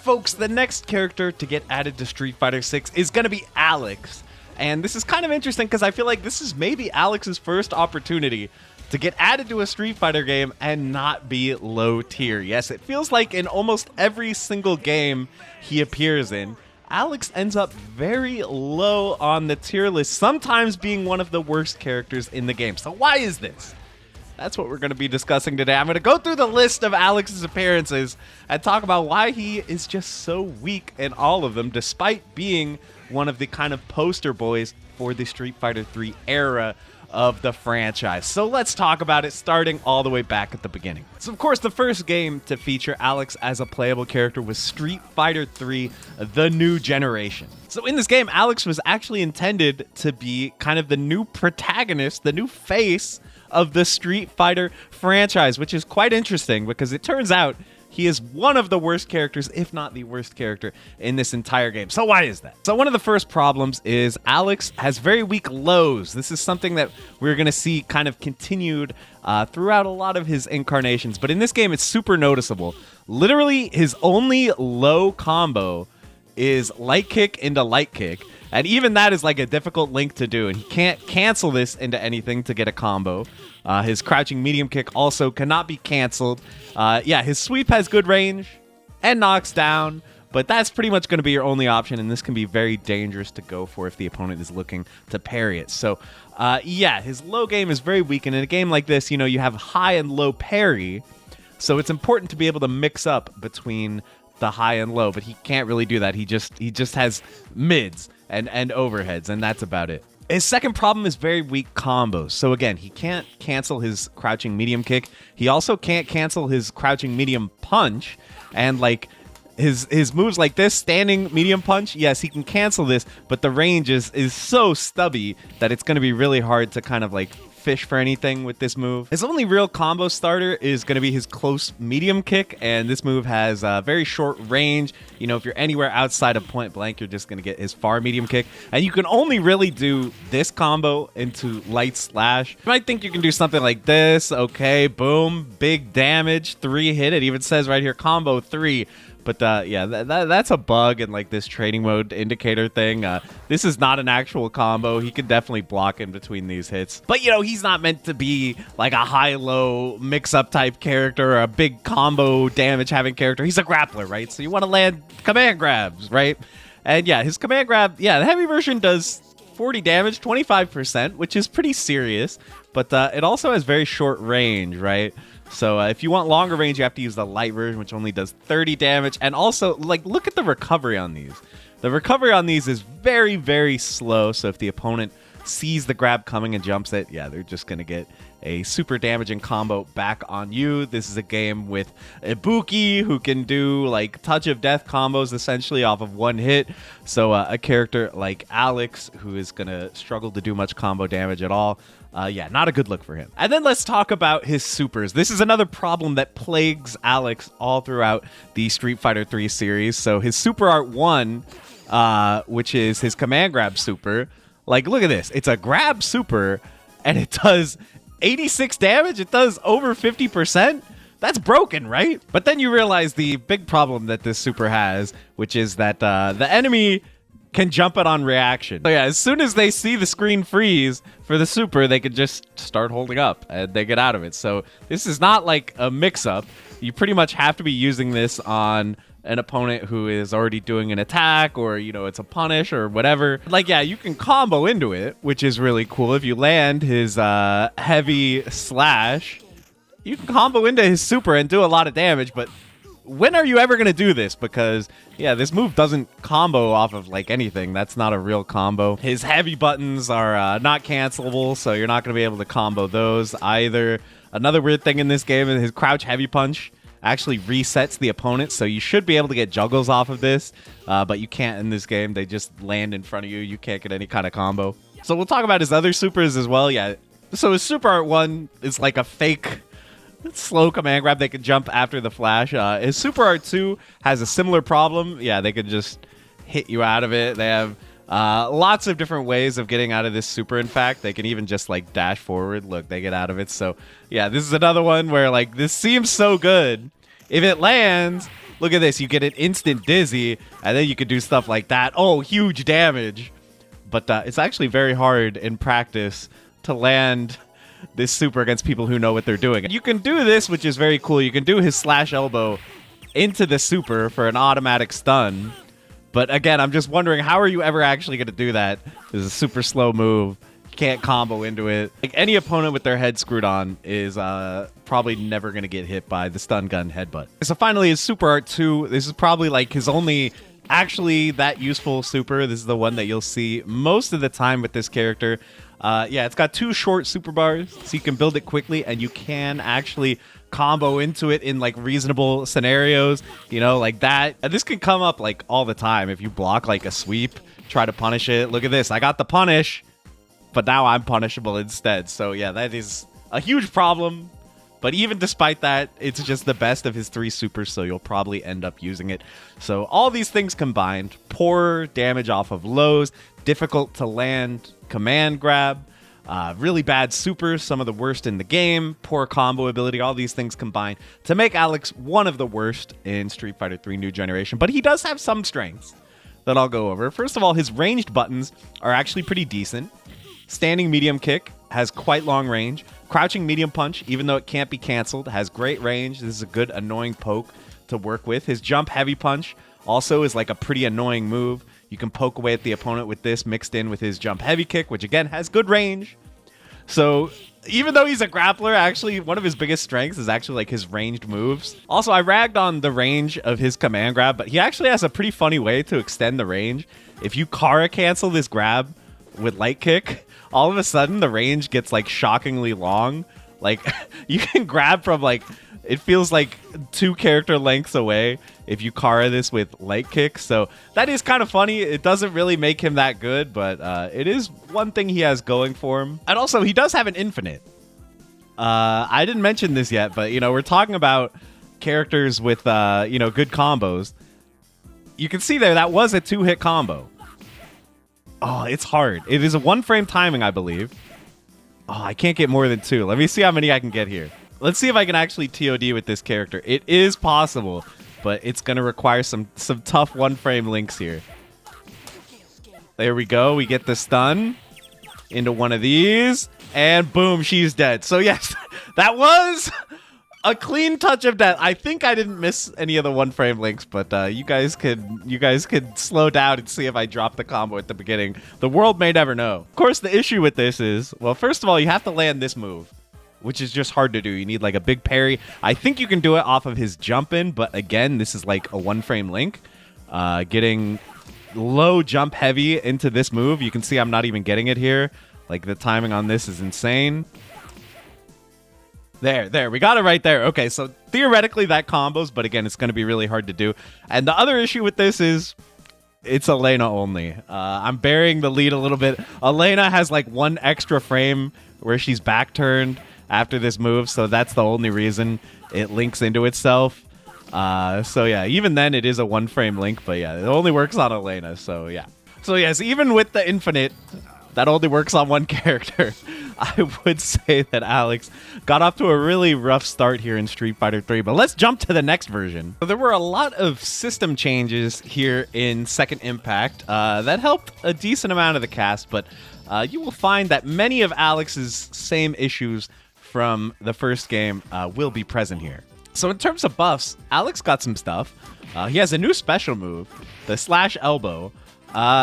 folks, the next character to get added to Street Fighter 6 is going to be Alex. And this is kind of interesting because I feel like this is maybe Alex's first opportunity to get added to a Street Fighter game and not be low tier. Yes, it feels like in almost every single game he appears in, Alex ends up very low on the tier list, sometimes being one of the worst characters in the game. So why is this? That's what we're going to be discussing today. I'm going to go through the list of Alex's appearances and talk about why he is just so weak in all of them, despite being one of the kind of poster boys for the Street Fighter 3 era of the franchise. So let's talk about it, starting all the way back at the beginning. So of course, the first game to feature Alex as a playable character was Street Fighter 3, The New Generation. So in this game, Alex was actually intended to be kind of the new protagonist, the new face of the Street Fighter franchise, which is quite interesting because it turns out he is one of the worst characters, if not the worst character, in this entire game. So why is that? So one of the first problems is Alex has very weak lows. This is something that we're going to see kind of continued throughout a lot of his incarnations. But in this game, it's super noticeable. Literally, his only low combo is light kick into light kick. And even that is like a difficult link to do. And he can't cancel this into anything to get a combo. His crouching medium kick also cannot be canceled. Yeah, his sweep has good range and knocks down, but that's pretty much going to be your only option, and this can be very dangerous to go for if the opponent is looking to parry it. So, yeah, his low game is very weak, and in a game like this, you know, you have high and low parry, so it's important to be able to mix up between the high and low, but he can't really do that. He just has mids and overheads, and that's about it. His second problem is very weak combos. So again, he can't cancel his crouching medium kick. He also can't cancel his crouching medium punch. And like his moves like this, standing medium punch, yes, he can cancel this, but the range is so stubby that it's going to be really hard to kind of like fish for anything with this move. His only real combo starter is going to be his close medium kick, and this move has a very short range. You know, if you're anywhere outside of point blank, you're just going to get his far medium kick, and you can only really do this combo into light slash. You might think you can do something like this. Okay, boom, big damage, 3 hit. It even says right here, combo 3. But yeah, that's a bug in like this training mode indicator thing. This is not an actual combo. He can definitely block in between these hits. But, you know, he's not meant to be like a high-low mix-up type character or a big combo damage-having character. He's a grappler, right? So you want to land command grabs, right? And yeah, his command grab, yeah, the heavy version does 40 damage, 25%, which is pretty serious. But it also has very short range, right? So if you want longer range, you have to use the light version, which only does 30 damage. And also, like, look at the recovery on these. The recovery on these is very, very slow. So if the opponent sees the grab coming and jumps it, yeah, they're just going to get a super damaging combo back on you. This is a game with Ibuki, who can do, like, touch of death combos essentially off of one hit. So a character like Alex, who is going to struggle to do much combo damage at all, yeah, not a good look for him. And then let's talk about his supers. This is another problem that plagues Alex all throughout the Street Fighter 3 series. So his Super Art 1, which is his command grab super, like, look at this. It's a grab super, and it does 86 damage. It does over 50%. That's broken, right? But then you realize the big problem that this super has, which is that the enemy can jump it on reaction. So yeah, as soon as they see the screen freeze for the super, they can just start holding up and they get out of it. So this is not like a mix-up. You pretty much have to be using this on an opponent who is already doing an attack, or, you know, it's a punish or whatever. Like, yeah, you can combo into it, which is really cool. If you land his heavy slash, you can combo into his super and do a lot of damage, but when are you ever going to do this? Because, yeah, this move doesn't combo off of, like, anything. That's not a real combo. His heavy buttons are not cancelable, so you're not going to be able to combo those either. Another weird thing in this game is his crouch heavy punch actually resets the opponent, so you should be able to get juggles off of this, but you can't in this game. They just land in front of you. You can't get any kind of combo. So we'll talk about his other supers as well. Yeah, so his Super Art 1 is like a fake slow command grab. They can jump after the flash. His Super Art 2 has a similar problem. Yeah, they can just hit you out of it. They have lots of different ways of getting out of this super. In fact, they can even just like dash forward. Look, they get out of it. So yeah, this is another one where like this seems so good. If it lands, look at this. You get an instant dizzy, and then you could do stuff like that. Oh, huge damage. But it's actually very hard in practice to land this super against people who know what they're doing. You can do this, which is very cool. You can do his slash elbow into the super for an automatic stun. But again, I'm just wondering, how are you ever actually going to do that? This is a super slow move. You can't combo into it. Like, any opponent with their head screwed on is probably never going to get hit by the stun gun headbutt. So finally, his super art 2. This is probably like his only actually that useful super. This is the one that you'll see most of the time with this character. Yeah, it's got 2 short super bars, so you can build it quickly, and you can actually combo into it in like reasonable scenarios, you know, like that. And this can come up like all the time if you block like a sweep, try to punish it. Look at this, I got the punish, but now I'm punishable instead. So yeah, that is a huge problem. But even despite that, it's just the best of his 3 supers, so you'll probably end up using it. So all these things combined, poor damage off of lows, difficult to land command grab, really bad supers, some of the worst in the game, poor combo ability, all these things combined to make Alex one of the worst in Street Fighter 3 New Generation. But he does have some strengths that I'll go over. First of all, his ranged buttons are actually pretty decent. Standing medium kick has quite long range. Crouching medium punch, even though it can't be canceled, has great range. This is a good annoying poke to work with. His jump heavy punch also is like a pretty annoying move. You can poke away at the opponent with this mixed in with his jump heavy kick, which again has good range. So even though he's a grappler, actually one of his biggest strengths is actually like his ranged moves. Also, I ragged on the range of his command grab, but he actually has a pretty funny way to extend the range. If you Kara cancel this grab with light kick, all of a sudden the range gets like shockingly long. Like you can grab from like, it feels like 2 character lengths away if you Kara this with light kick. So that is kind of funny. It doesn't really make him that good, but it is one thing he has going for him. And also he does have an infinite. I didn't mention this yet, but you know, we're talking about characters with you know, good combos. You can see there that was a 2-hit combo. Oh, it's hard. It is a 1-frame timing, I believe. Oh, I can't get more than 2. Let me see how many I can get here. Let's see if I can actually TOD with this character. It is possible, but it's going to require some tough 1-frame links here. There we go. We get the stun into one of these, and boom, she's dead. So yes, that was a clean touch of death. I think I didn't miss any of the 1-frame links, but you guys could slow down and see if I dropped the combo at the beginning. The world may never know. Of course, the issue with this is, well, first of all, you have to land this move, which is just hard to do. You need like a big parry. I think you can do it off of his jump in, but again, this is like a 1-frame link. Getting low jump heavy into this move, you can see I'm not even getting it here. Like the timing on this is insane. There, we got it right there. Okay, so theoretically that combos, but again, it's going to be really hard to do. And the other issue with this is it's Elena only. I'm burying the lead a little bit. Elena has like 1 extra frame where she's back turned after this move, so that's the only reason it links into itself. So yeah, even then it is a 1-frame link, but yeah, it only works on Elena, so yeah. So yes, even with the infinite, that only works on 1 character. I would say that Alex got off to a really rough start here in Street Fighter 3, but let's jump to the next version. So there were a lot of system changes here in Second Impact that helped a decent amount of the cast, but you will find that many of Alex's same issues from the first game will be present here. So in terms of buffs, Alex got some stuff. He has a new special move, the slash elbow,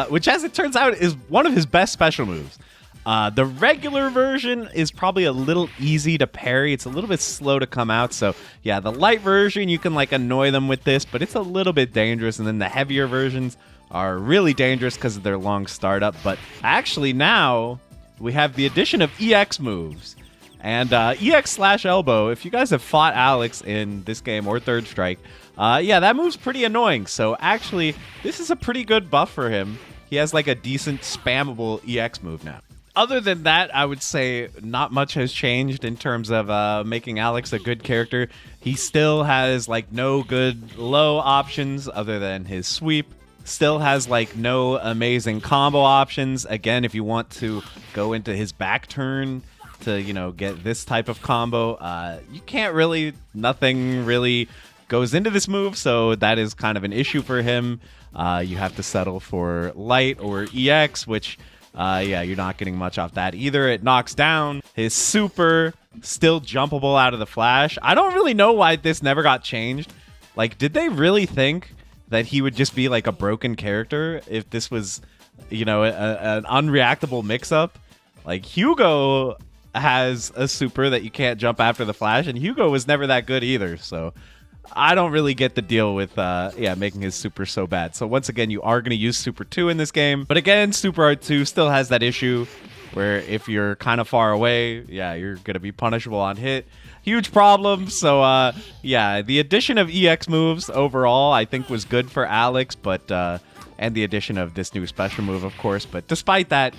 which as it turns out is one of his best special moves. The regular version is probably a little easy to parry. It's a little bit slow to come out. So yeah, the light version, you can like annoy them with this, but it's a little bit dangerous. And then the heavier versions are really dangerous because of their long startup. But actually now we have the addition of EX moves. And EX slash elbow, if you guys have fought Alex in this game or Third Strike, yeah, that move's pretty annoying. So actually, this is a pretty good buff for him. He has like a decent spammable EX move now. Other than that, I would say not much has changed in terms of making Alex a good character. He still has like no good low options other than his sweep. Still has like no amazing combo options. Again, if you want to go into his back turn to, you know, get this type of combo, you can't really, nothing really goes into this move, so that is kind of an issue for him. You have to settle for light or EX, which, yeah, you're not getting much off that either. It knocks down his super, still jumpable out of the flash. I don't really know why this never got changed. Like, did they really think that he would just be like a broken character if this was, you know, an unreactable mix-up? Like, Hugo has a super that you can't jump after the flash, and Hugo was never that good either, so I don't really get the deal with, yeah, making his super so bad. So once again, you are going to use Super 2 in this game. But again, Super Art 2 still has that issue where if you're kind of far away, yeah, you're going to be punishable on hit. Huge problem. So, yeah, the addition of EX moves overall, I think, was good for Alex, but, and the addition of this new special move, of course. But despite that,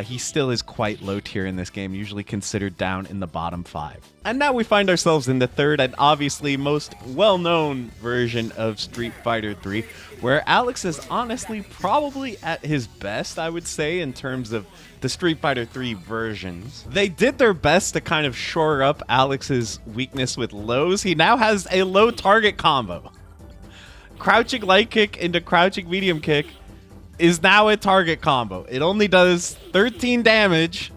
he still is quite low tier in this game, usually considered down in the bottom 5. And now we find ourselves in the third and obviously most well-known version of Street Fighter 3, where Alex is honestly probably at his best, I would say, in terms of the Street Fighter 3 versions. They did their best to kind of shore up Alex's weakness with lows. He now has a low target combo. Crouching light kick into crouching medium kick is now a target combo. It only does 13 damage,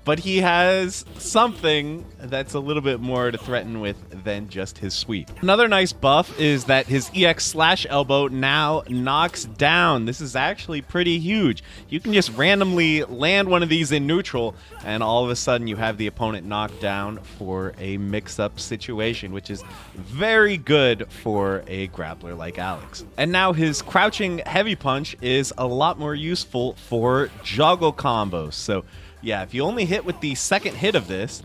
but he has something that's a little bit more to threaten with than just his sweep. Another nice buff is that his EX / elbow now knocks down. This is actually pretty huge. You can just randomly land one of these in neutral, and all of a sudden you have the opponent knocked down for a mix-up situation, which is very good for a grappler like Alex. And now his crouching heavy punch is a lot more useful for juggle combos. So yeah, if you only hit with the second hit of this,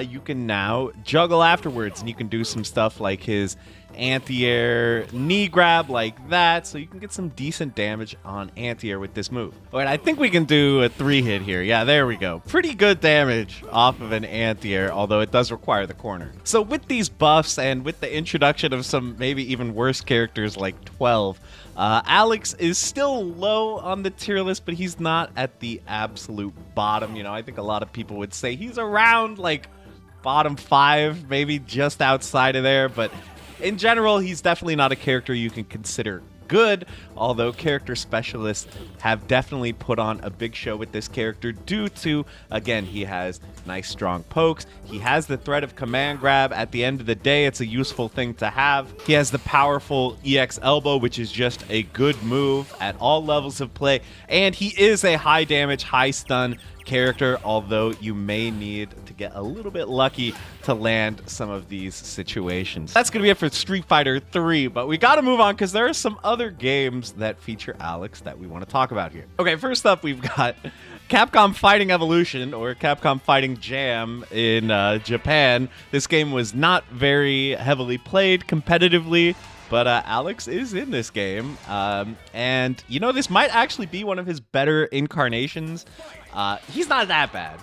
you can now juggle afterwards, and you can do some stuff like his anti-air knee grab like that, so you can get some decent damage on anti-air with this move. All right, I think we can do a 3-hit here. Yeah, there we go. Pretty good damage off of an anti-air, although it does require the corner. So with these buffs and with the introduction of some maybe even worse characters like 12, Alex is still low on the tier list, but he's not at the absolute bottom. You know, I think a lot of people would say he's around like bottom 5, maybe just outside of there, but in general, he's definitely not a character you can consider good, although character specialists have definitely put on a big show with this character due to, again, he has nice strong pokes, he has the threat of command grab. At the end of the day, it's a useful thing to have. He has the powerful EX elbow, which is just a good move at all levels of play, and he is a high damage, high stun character, although you may need to get a little bit lucky to land some of these situations. That's gonna be it for Street Fighter 3, but we gotta move on because there are some other games that feature Alex that we want to talk about here. Okay, first up we've got Capcom Fighting Evolution, or Capcom Fighting Jam in Japan. This game was not very heavily played competitively, but Alex is in this game, and you know, this might actually be one of his better incarnations. He's not that bad,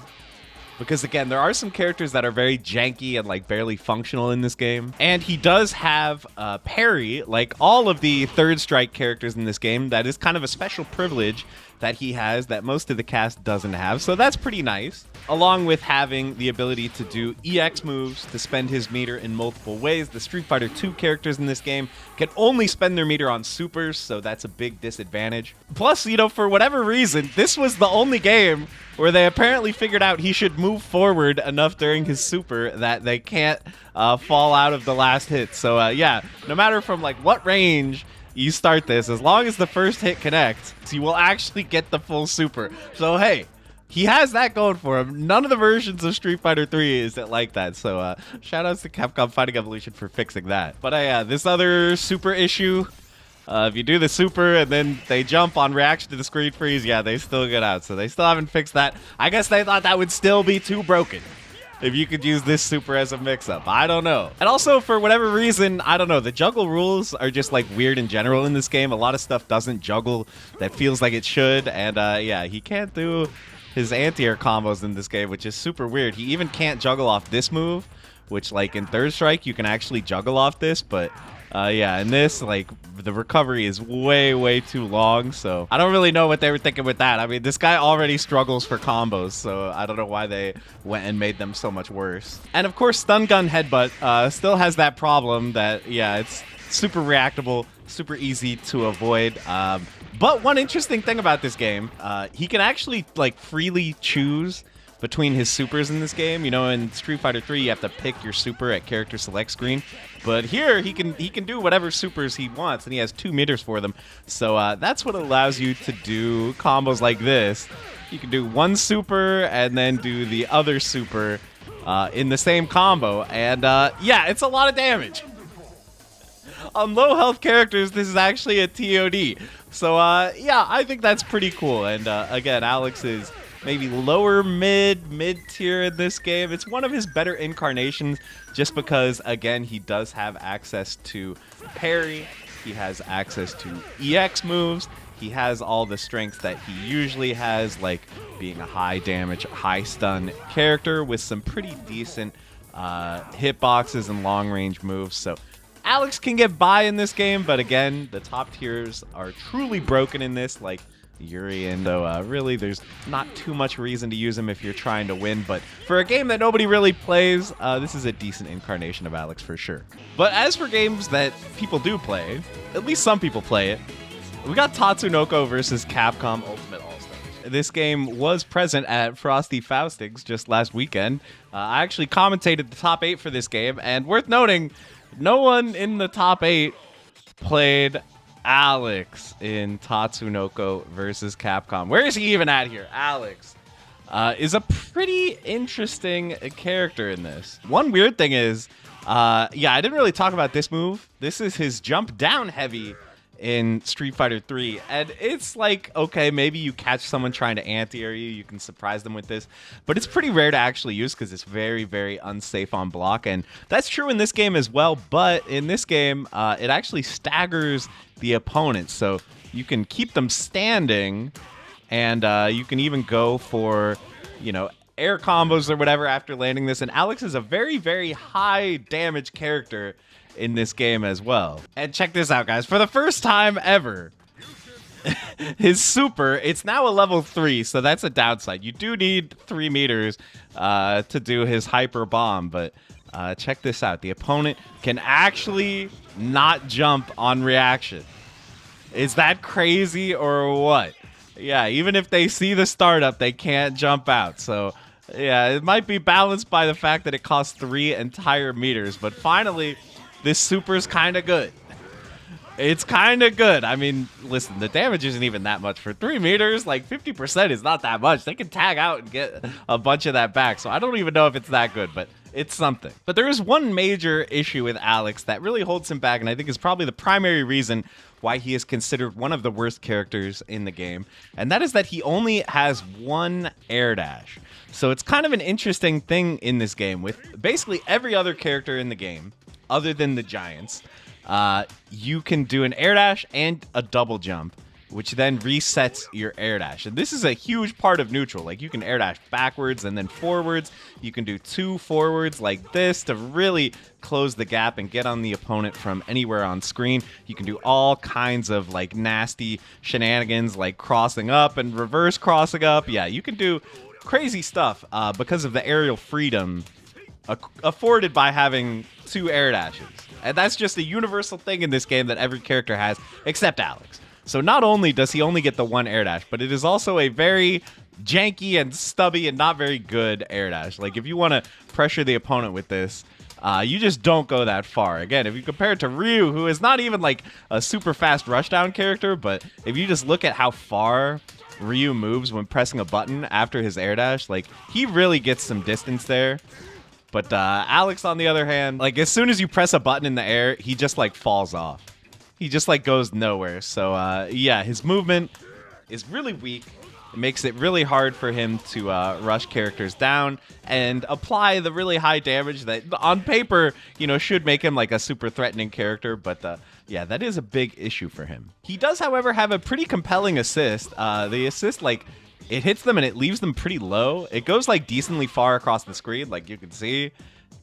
because again, there are some characters that are very janky and like barely functional in this game, and he does have parry like all of the third strike characters in this game. That is kind of a special privilege that he has that most of the cast doesn't have, so that's pretty nice. Along with having the ability to do EX moves to spend his meter in multiple ways. The Street Fighter 2 characters in this game can only spend their meter on supers, so that's a big disadvantage. Plus, you know, for whatever reason, this was the only game where they apparently figured out he should move forward enough during his super that they can't fall out of the last hit. So yeah, no matter from like what range you start this, as long as the first hit connects, you will actually get the full super. So hey, he has that going for him. None of the versions of Street Fighter 3 is like that. So shout outs to Capcom Fighting Evolution for fixing that. But yeah, this other super issue, if you do the super and then they jump on reaction to the screen freeze, yeah, they still get out. So they still haven't fixed that. I guess they thought that would still be too broken if you could use this super as a mix-up. I don't know. And also, for whatever reason, I don't know, the juggle rules are just like weird in general in this game. A lot of stuff doesn't juggle that feels like it should. And yeah, he can't do his anti-air combos in this game, which is super weird. He even can't juggle off this move, which like in third strike, you can actually juggle off this, but Yeah, and this, like, the recovery is way too long, so I don't really know what they were thinking with that. I mean, this guy already struggles for combos, so I don't know why they went and made them so much worse. And of course, stun gun headbutt still has that problem that, yeah, it's super reactable, super easy to avoid. But one interesting thing about this game, he can actually, like, freely choose between his supers in this game. You know, in Street Fighter 3, you have to pick your super at character select screen. But here, he can do whatever supers he wants, and he has 2 meters for them. So that's what allows you to do combos like this. You can do one super and then do the other super in the same combo. And yeah, it's a lot of damage. On low health characters, this is actually a TOD. So yeah, I think that's pretty cool. And again, Alex is maybe lower mid tier in this game. It's one of his better incarnations just because, again, he does have access to parry. He has access to EX moves. He has all the strengths that he usually has, like being a high damage, high stun character with some pretty decent hitboxes and long range moves. So Alex can get by in this game, but again, the top tiers are truly broken in this, like Yuri, and really there's not too much reason to use him if you're trying to win, but for a game that nobody really plays, this is a decent incarnation of Alex for sure. But as for games that people do play, at least some people play it, we got Tatsunoko versus Capcom Ultimate All-Stars. This game was present at Frosty Faustings just last weekend. I actually commentated the top 8 for this game, and worth noting, no one in the top 8 played Alex in Tatsunoko versus Capcom. Where is he even at here? Alex is a pretty interesting character in this. One weird thing is, yeah, I didn't really talk about this move. This is his jump down heavy in Street Fighter 3, and it's like, okay, maybe you catch someone trying to anti-air you, you can surprise them with this, but it's pretty rare to actually use because it's very unsafe on block, and that's true in this game as well. But in this game, it actually staggers the opponent, so you can keep them standing, and you can even go for, you know, air combos or whatever after landing this. And Alex is a very high damage character in this game as well. And check this out, guys. For the first time ever, his super, it's now a level 3, so that's a downside. You do need 3 meters to do his hyper bomb, but check this out. The opponent can actually not jump on reaction. Is that crazy or what? Yeah, even if they see the startup, they can't jump out. So yeah, it might be balanced by the fact that it costs 3 entire meters, but finally, this super's kind of good. It's kind of good. I mean, listen, the damage isn't even that much. For 3 meters, like 50% is not that much. They can tag out and get a bunch of that back. So I don't even know if it's that good, but it's something. But there is one major issue with Alex that really holds him back, and I think is probably the primary reason why he is considered one of the worst characters in the game. And that is that he only has 1 air dash. So it's kind of an interesting thing in this game with basically every other character in the game, other than the Giants, you can do an air dash and a double jump, which then resets your air dash. And this is a huge part of neutral. Like, you can air dash backwards and then forwards. You can do 2 forwards like this to really close the gap and get on the opponent from anywhere on screen. You can do all kinds of like nasty shenanigans like crossing up and reverse crossing up. Yeah, you can do crazy stuff because of the aerial freedom afforded by having 2 air dashes. And that's just a universal thing in this game that every character has, except Alex. So not only does he only get the 1 air dash, but it is also a very janky and stubby and not very good air dash. Like, if you want to pressure the opponent with this, you just don't go that far. Again, if you compare it to Ryu, who is not even like a super fast rushdown character, but if you just look at how far Ryu moves when pressing a button after his air dash, like, he really gets some distance there. But Alex, on the other hand, like, as soon as you press a button in the air, he just like falls off. He just like goes nowhere. So yeah, his movement is really weak. It makes it really hard for him to rush characters down and apply the really high damage that on paper, you know, should make him like a super threatening character. But yeah, that is a big issue for him. He does, however, have a pretty compelling assist. The assist, like, it hits them and it leaves them pretty low. It goes like decently far across the screen, like you can see.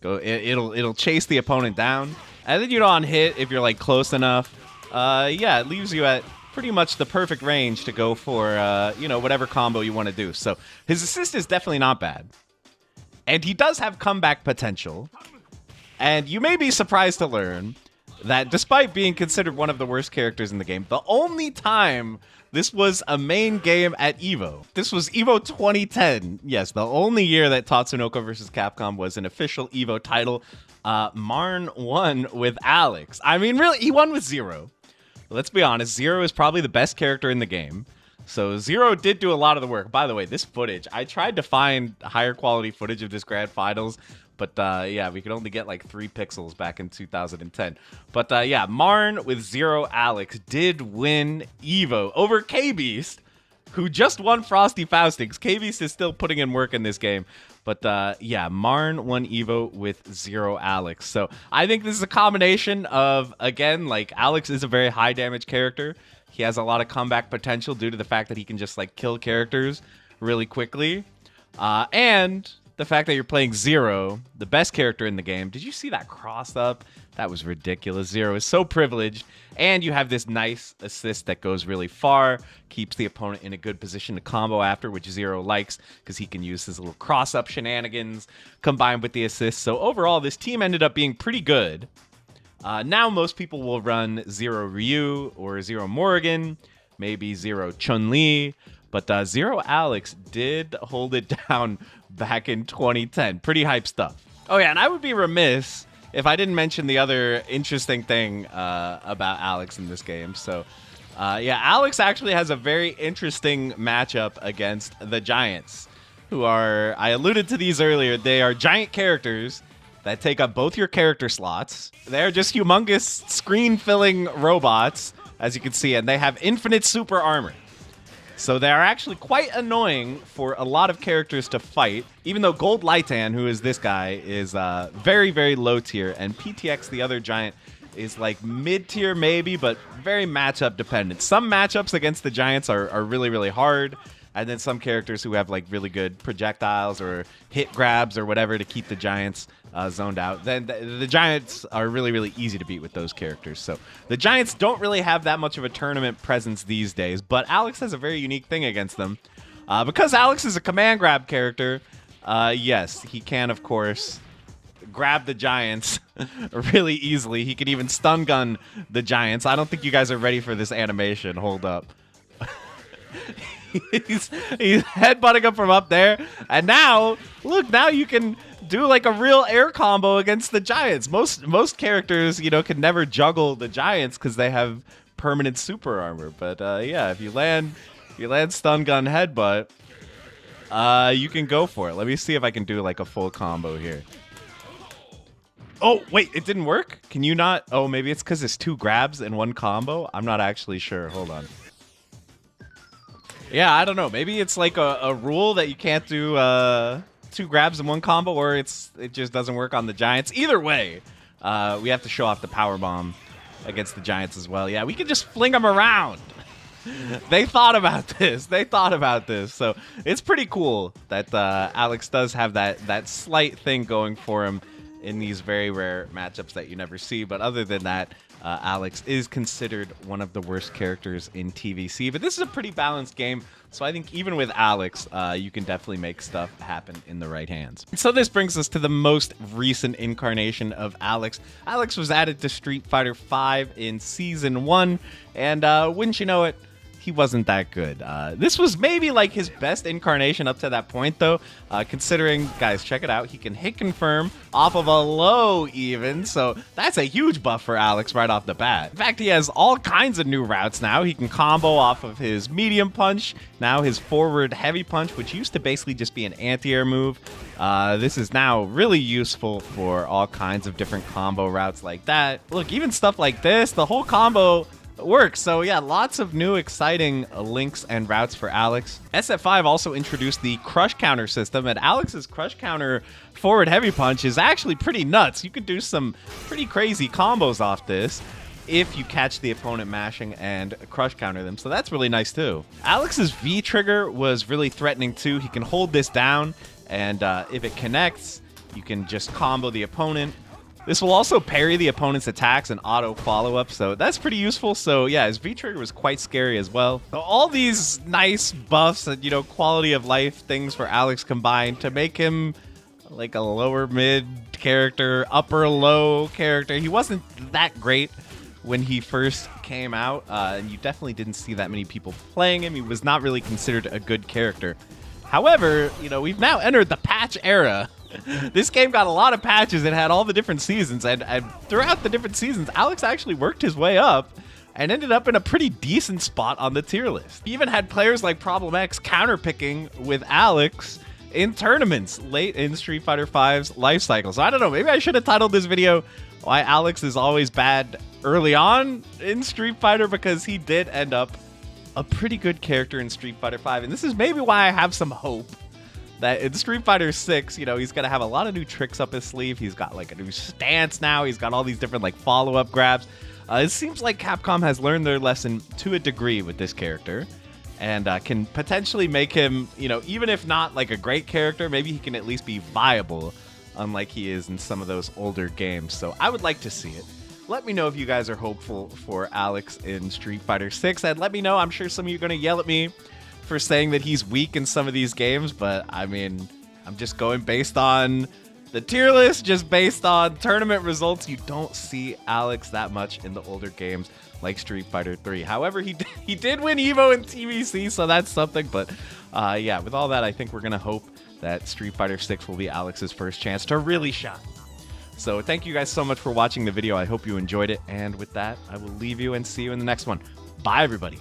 It'll chase the opponent down, and then on hit if you're like close enough. Yeah, it leaves you at pretty much the perfect range to go for whatever combo you want to do. So his assist is definitely not bad, and he does have comeback potential. And you may be surprised to learn that despite being considered one of the worst characters in the game, the only time this was a main game at EVO. This was EVO 2010. Yes, the only year that Tatsunoko versus Capcom was an official EVO title. Marn won with Alex. I mean, really, he won with Zero. Let's be honest, Zero is probably the best character in the game. So Zero did do a lot of the work. By the way, this footage, I tried to find higher quality footage of this grand finals, but yeah, we could only get like 3 pixels back in 2010. But yeah, Marn with Zero Alex did win EVO over K-Beast, who just won Frosty Faustings. K-Beast is still putting in work in this game. But yeah, Marn won EVO with Zero Alex. So I think this is a combination of, again, like Alex is a very high damage character. He has a lot of comeback potential due to the fact that he can just like kill characters really quickly. And the fact that you're playing Zero, the best character in the game. Did you see that cross up? That was ridiculous. Zero is so privileged. And you have this nice assist that goes really far, keeps the opponent in a good position to combo after, which Zero likes because he can use his little cross-up shenanigans combined with the assist. So overall, this team ended up being pretty good. Now most people will run Zero Ryu or Zero Morrigan, maybe Zero Chun-Li. But Zero Alex did hold it down back in 2010. Pretty hype stuff. Oh yeah, and I would be remiss if I didn't mention the other interesting thing about Alex in this game. So yeah, Alex actually has a very interesting matchup against the Giants, who are, I alluded to these earlier, they are giant characters that take up both your character slots. They're just humongous screen-filling robots, as you can see, and they have infinite super armor. So they're actually quite annoying for a lot of characters to fight, even though Gold Lightan, who is this guy, is very, very low tier, and PTX, the other giant, is like mid-tier maybe, but very matchup dependent. Some matchups against the Giants are really, really hard, and then some characters who have like really good projectiles or hit grabs or whatever to keep the Giants zoned out. Then the Giants are really, really easy to beat with those characters. So the Giants don't really have that much of a tournament presence these days, but Alex has a very unique thing against them. Because Alex is a command grab character, yes, he can, of course, grab the Giants really easily. He can even stun gun the Giants. I don't think you guys are ready for this animation. Hold up. he's headbutting him from up there, and now look, now you can do like a real air combo against the Giants. Most characters, you know, can never juggle the Giants because they have permanent super armor. But yeah, if you land stun gun headbutt, you can go for it. Let me see if I can do like a full combo here. Oh wait, it didn't work. Can you not? Oh, maybe it's because it's 2 grabs in 1 combo. I'm not actually sure. Hold on. Yeah, I don't know. Maybe it's like a rule that you can't do 2 grabs in 1 combo, or it just doesn't work on the Giants. Either way, we have to show off the power bomb against the Giants as well. Yeah, we can just fling them around. They thought about this. They thought about this. So it's pretty cool that Alex does have that slight thing going for him in these very rare matchups that you never see. But other than that, Alex is considered one of the worst characters in TVC. But this is a pretty balanced game, so I think even with Alex, you can definitely make stuff happen in the right hands. So this brings us to the most recent incarnation of Alex. Alex was added to Street Fighter V in Season 1, and wouldn't you know it, he wasn't that good. This was maybe like his best incarnation up to that point, though, considering, guys, check it out. He can hit confirm off of a low even, so that's a huge buff for Alex right off the bat. In fact, he has all kinds of new routes now. He can combo off of his medium punch, now his forward heavy punch, which used to basically just be an anti-air move. This is now really useful for all kinds of different combo routes like that. Look, even stuff like this, the whole combo works. So yeah, lots of new exciting links and routes for Alex. SF5 also introduced the crush counter system, and Alex's crush counter forward heavy punch is actually pretty nuts. You could do some pretty crazy combos off this if you catch the opponent mashing and crush counter them. So that's really nice too. Alex's V trigger was really threatening too. He can hold this down, and if it connects, You can just combo the opponent. This will also parry the opponent's attacks and auto follow-up, so that's pretty useful. So yeah, his V-trigger was quite scary as well. So all these nice buffs and, you know, quality of life things for Alex combined to make him like a lower mid character, upper low character. He wasn't that great when he first came out, and you definitely didn't see that many people playing him. He was not really considered a good character. However, you know, we've now entered the patch era. This game got a lot of patches. It had all the different seasons, and throughout the different seasons, Alex actually worked his way up and ended up in a pretty decent spot on the tier list. He even had players like Problem X counterpicking with Alex in tournaments late in Street Fighter V's life cycle. So I don't know, maybe I should have titled this video Why Alex is Always Bad early on in Street Fighter, because he did end up a pretty good character in Street Fighter V, and this is maybe why I have some hope that in Street Fighter 6, you know, he's gonna have a lot of new tricks up his sleeve. He's got like a new stance now. He's got all these different like follow-up grabs. It seems like Capcom has learned their lesson to a degree with this character, and can potentially make him, you know, even if not like a great character, maybe he can at least be viable, unlike he is in some of those older games. So I would like to see it. Let me know if you guys are hopeful for Alex in Street Fighter 6, and let me know. I'm sure some of you are gonna yell at me for saying that he's weak in some of these games, but I mean, I'm just going based on the tier list, just based on tournament results. You don't see Alex that much in the older games like Street Fighter 3. However, he did win Evo in TVC, so that's something. But yeah, with all that, I think we're gonna hope that Street Fighter 6 will be Alex's first chance to really shine. So thank you guys so much for watching the video. I hope you enjoyed it, and with that, I will leave you and see you in the next one. Bye, everybody.